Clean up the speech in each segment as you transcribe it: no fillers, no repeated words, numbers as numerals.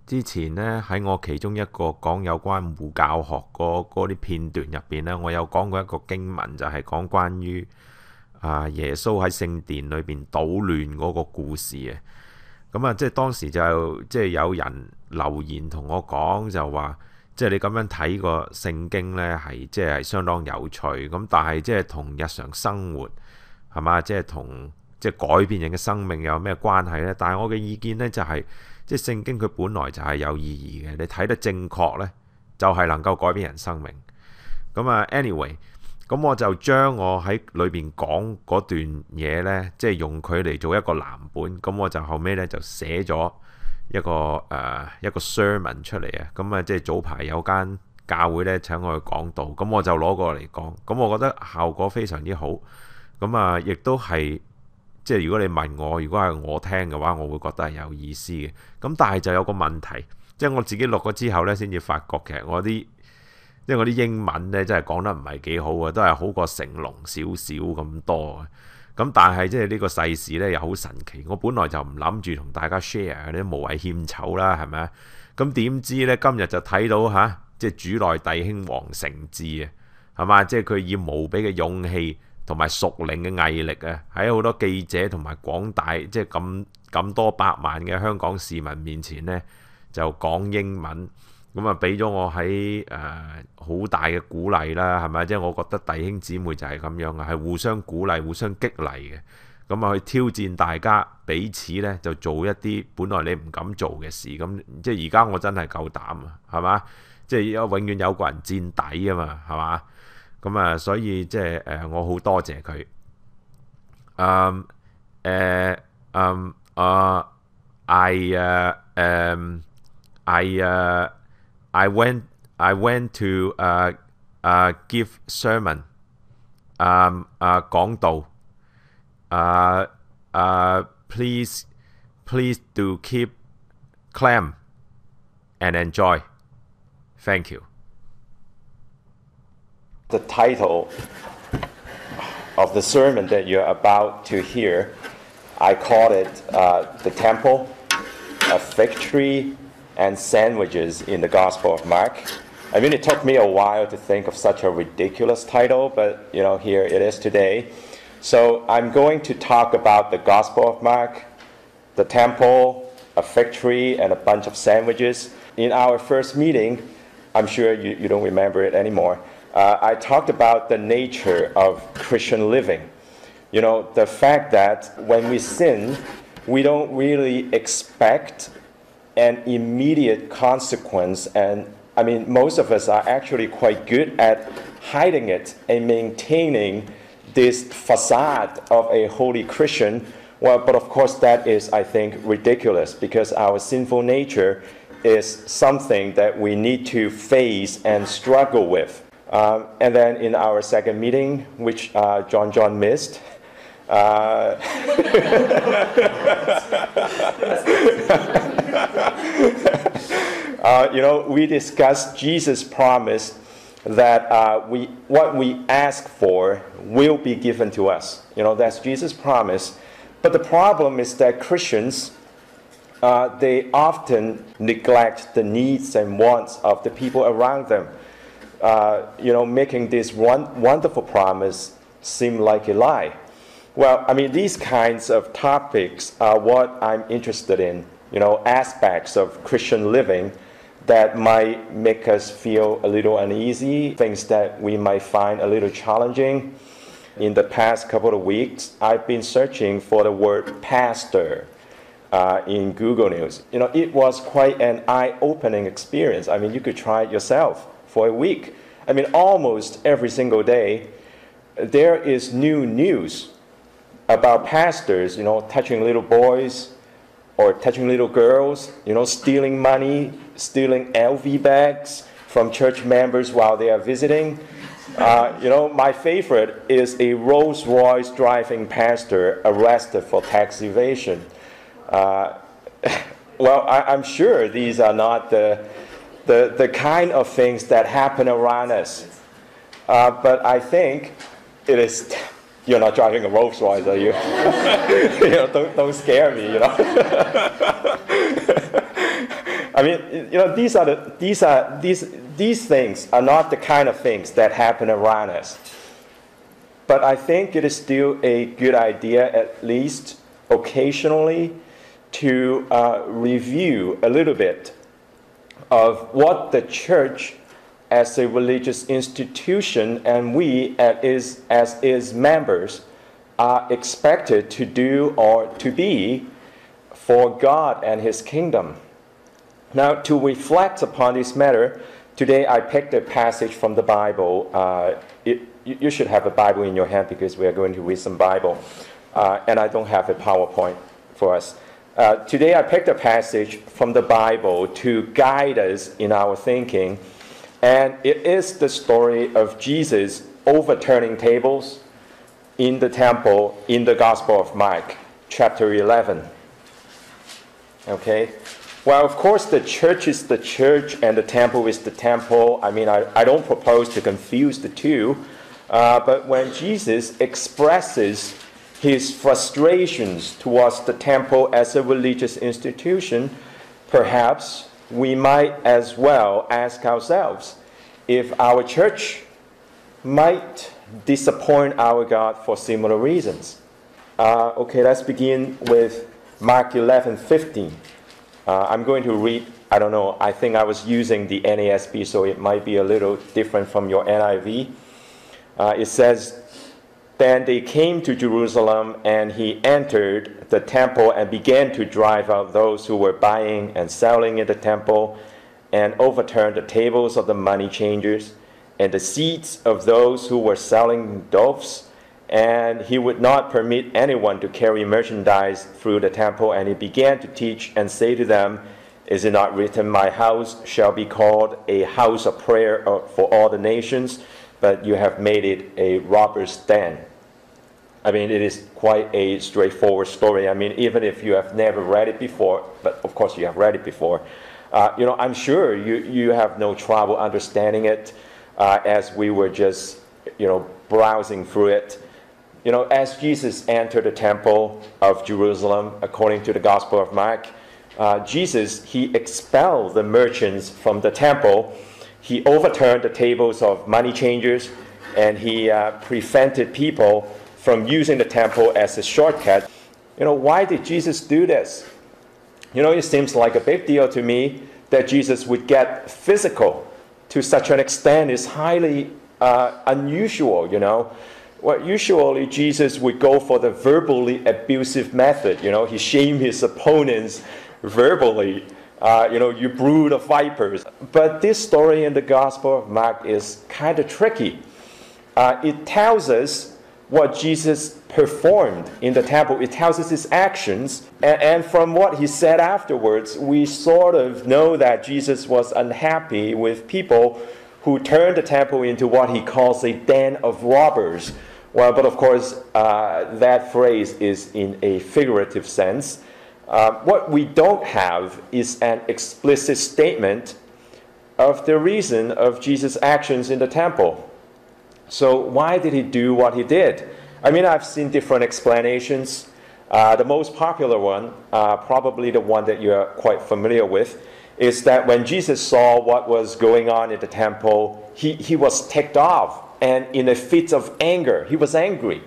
之前呢，喺我其中一個講有關護教學嗰啲片段入邊呢，我有講過一個經文，就係講關於耶穌喺聖殿裏邊搗亂嗰個故事嘅。咁即係當時就即係有人留言同我講，就話即係你咁樣睇個聖經呢，係即係相當有趣。咁但係即係同日常生活係嘛，即係同即係改變人嘅生命有咩關係呢？但係我嘅意見呢，就係即係聖經佢本來就係有意義嘅，你睇得正確呢，就係能夠改變人生命。咁anyway， 咁我就將我喺裏邊講嗰段嘢呢，即係用佢嚟做一個藍本。咁我就後尾呢，就寫咗一個sermon 出嚟啊。咁即係早排有間教會呢請我去講道，咁我就攞過嚟講。咁我覺得效果非常之好。咁亦都係即係如果你問我，如果係我聽嘅話，我會覺得係有意思嘅。咁但係就有個問題，即係我自己錄咗之後呢，先至發覺其實我啲英文呢，真係講得唔係幾好啊，都係好過成龍少少咁多。咁但係即係呢個世事呢，又好神奇。我本來就唔諗住同大家 share 啲無謂獻醜啦，係咪啊？咁點知呢，今日就睇到即係主內弟兄黃成智啊，係嘛？即係佢以無比嘅勇氣同埋屬靈嘅毅力啊，喺好多記者同埋廣大即係咁多百萬嘅香港市民面前呢，就講英文，咁俾咗我喺好大嘅鼓勵啦，係咪？即係我覺得弟兄姊妹就係咁樣啊，係互相鼓勵、互相激勵嘅，咁去挑戰大家彼此呢，就做一啲本來你唔敢做嘅事。咁即係而家我真係夠膽啊，係嘛？即係永遠有個人墊底啊嘛，係嘛？咁所以即係我好多謝佢。I went to give sermon 講道。Please do keep calm and enjoy. Thank you. The title of the sermon that you're about to hear, I called it The Temple, a Fig Tree, and Sandwiches in the Gospel of Mark. I mean, it took me a while to think of such a ridiculous title, but here it is today. So I'm going to talk about the Gospel of Mark, the temple, a fig tree, and a bunch of sandwiches. In our first meeting, I'm sure you don't remember it anymore, I talked about the nature of Christian living. The fact that when we sin, we don't really expect an immediate consequence. And I mean, most of us are actually quite good at hiding it and maintaining this facade of a holy Christian. Well, but of course that is, I think, ridiculous, because our sinful nature is something that we need to face and struggle with. And then in our second meeting, which John missed, we discussed Jesus' promise that what we ask for will be given to us. That's Jesus' promise. But the problem is that Christians, they often neglect the needs and wants of the people around them, making this wonderful promise seem like a lie. Well, I mean, these kinds of topics are what I'm interested in, aspects of Christian living that might make us feel a little uneasy, things that we might find a little challenging. In the past couple of weeks, I've been searching for the word pastor in Google News. It was quite an eye-opening experience. I mean, you could try it yourself for a week. I mean, almost every single day, there is new news about pastors, touching little boys or touching little girls, stealing money, stealing LV bags from church members while they are visiting. My favorite is a Rolls-Royce driving pastor arrested for tax evasion. Well, I'm sure these are not the kind of things that happen around us. But I think it is... You're not driving a Rolls-Royce, are you? Don't scare me, I mean, these things are not the kind of things that happen around us. But I think it is still a good idea, at least occasionally, to review a little bit of what the church as a religious institution and we as its members are expected to do or to be for God and His kingdom. Now, to reflect upon this matter, today I picked a passage from the Bible. You should have a Bible in your hand because we are going to read some Bible. And I don't have a PowerPoint for us. Today I picked a passage from the Bible to guide us in our thinking. And it is the story of Jesus overturning tables in the temple in the Gospel of Mark, chapter 11. Okay? Well, of course, the church is the church and the temple is the temple. I mean, I don't propose to confuse the two. But when Jesus expresses his frustrations towards the temple as a religious institution, perhaps we might as well ask ourselves if our church might disappoint our God for similar reasons. Okay, let's begin with Mark 11:15. I'm going to read, I don't know, I think I was using the NASB, so it might be a little different from your NIV. It says, "Then they came to Jerusalem, and he entered the temple and began to drive out those who were buying and selling in the temple, and overturned the tables of the money changers and the seats of those who were selling doves. And he would not permit anyone to carry merchandise through the temple. And he began to teach and say to them, 'Is it not written, my house shall be called a house of prayer for all the nations? But you have made it a robber's den.'" I mean, it is quite a straightforward story. I mean, even if you have never read it before, but of course you have read it before, I'm sure you have no trouble understanding it as we were just, browsing through it. As Jesus entered the temple of Jerusalem, according to the Gospel of Mark, Jesus, he expelled the merchants from the temple. He overturned the tables of money changers, and he prevented people from using the temple as a shortcut. Why did Jesus do this? It seems like a big deal to me that Jesus would get physical to such an extent is highly unusual, Well, usually Jesus would go for the verbally abusive method. He shamed his opponents verbally. You brood of vipers. But this story in the Gospel of Mark is kind of tricky. It tells us what Jesus performed in the temple. It tells us his actions. And from what he said afterwards, we sort of know that Jesus was unhappy with people who turned the temple into what he calls a den of robbers. Well, but of course, that phrase is in a figurative sense. What we don't have is an explicit statement of the reason of Jesus' actions in the temple. So why did he do what he did? I mean, I've seen different explanations. The most popular one, probably the one that you're quite familiar with, is that when Jesus saw what was going on in the temple, he was ticked off, and in a fit of anger, he was angry.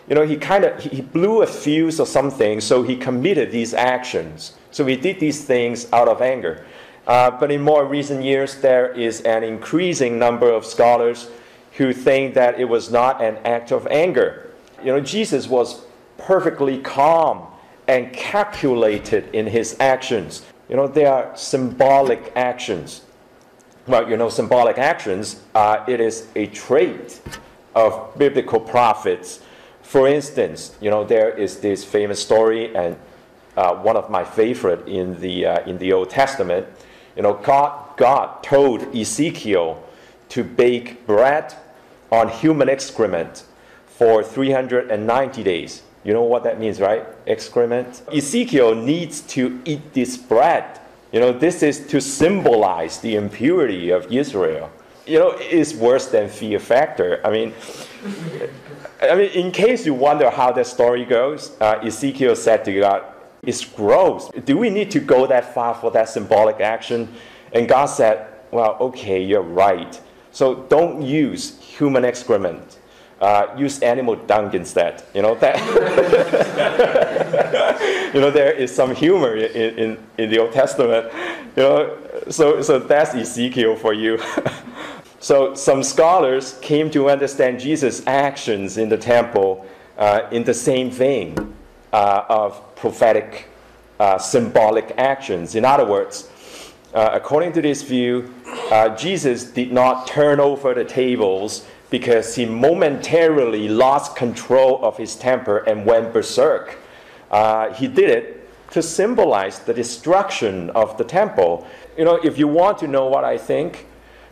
He blew a fuse or something, so he committed these actions. So he did these things out of anger. But in more recent years, there is an increasing number of scholars who think that it was not an act of anger. Jesus was perfectly calm and calculated in his actions. They are symbolic actions. Well, symbolic actions, it is a trait of biblical prophets. For instance, there is this famous story, and one of my favorite in the Old Testament. God told Ezekiel to bake bread on human excrement for 390 days. You know what that means, right? Excrement. Ezekiel needs to eat this bread. This is to symbolize the impurity of Israel. It's worse than Fear Factor. I mean, in case you wonder how that story goes, Ezekiel said to God, It's gross. Do we need to go that far for that symbolic action? And God said, well, okay, you're right. So don't use human excrement. Use animal dung instead. That there is some humor in the Old Testament. So that's Ezekiel for you. So some scholars came to understand Jesus' actions in the temple in the same vein of prophetic symbolic actions. In other words, according to this view, Jesus did not turn over the tables because he momentarily lost control of his temper and went berserk. He did it to symbolize the destruction of the temple. If you want to know what I think,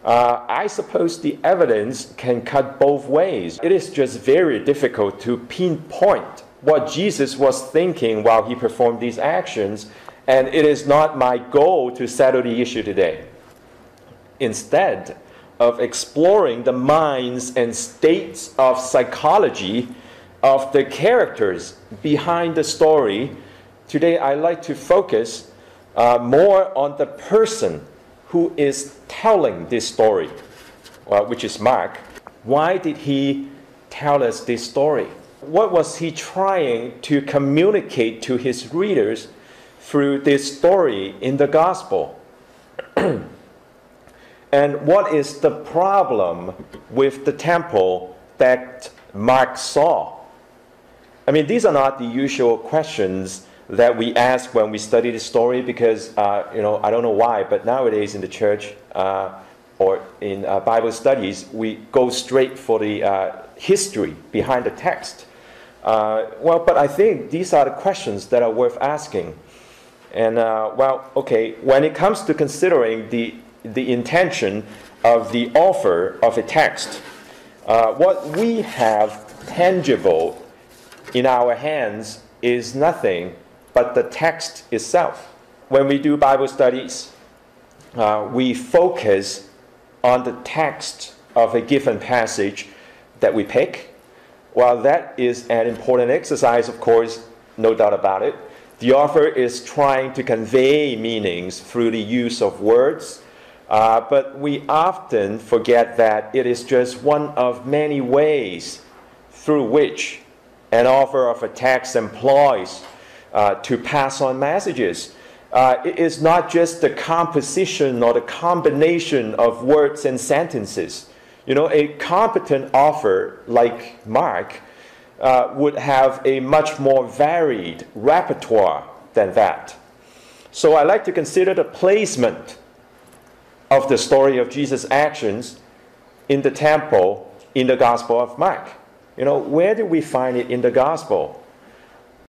I suppose the evidence can cut both ways. It is just very difficult to pinpoint what Jesus was thinking while he performed these actions, and it is not my goal to settle the issue today. Instead of exploring the minds and states of psychology of the characters behind the story, today I'd like to focus more on the person who is telling this story, which is Mark. Why did he tell us this story? What was he trying to communicate to his readers through this story in the gospel? And what is the problem with the temple that Mark saw? I mean, these are not the usual questions that we ask when we study the story because, I don't know why, but nowadays in the church or in Bible studies, we go straight for the history behind the text. But I think these are the questions that are worth asking. And, when it comes to considering the intention of the author of a text, what we have tangible in our hands is nothing but the text itself. When we do Bible studies, we focus on the text of a given passage that we pick. While that is an important exercise, of course, no doubt about it, the author is trying to convey meanings through the use of words, but we often forget that it is just one of many ways through which an author of a text employs to pass on messages. It is not just the composition or the combination of words and sentences. A competent author like Mark would have a much more varied repertoire than that. So I like to consider the placement of the story of Jesus' actions in the temple in the Gospel of Mark. Where do we find it in the Gospel?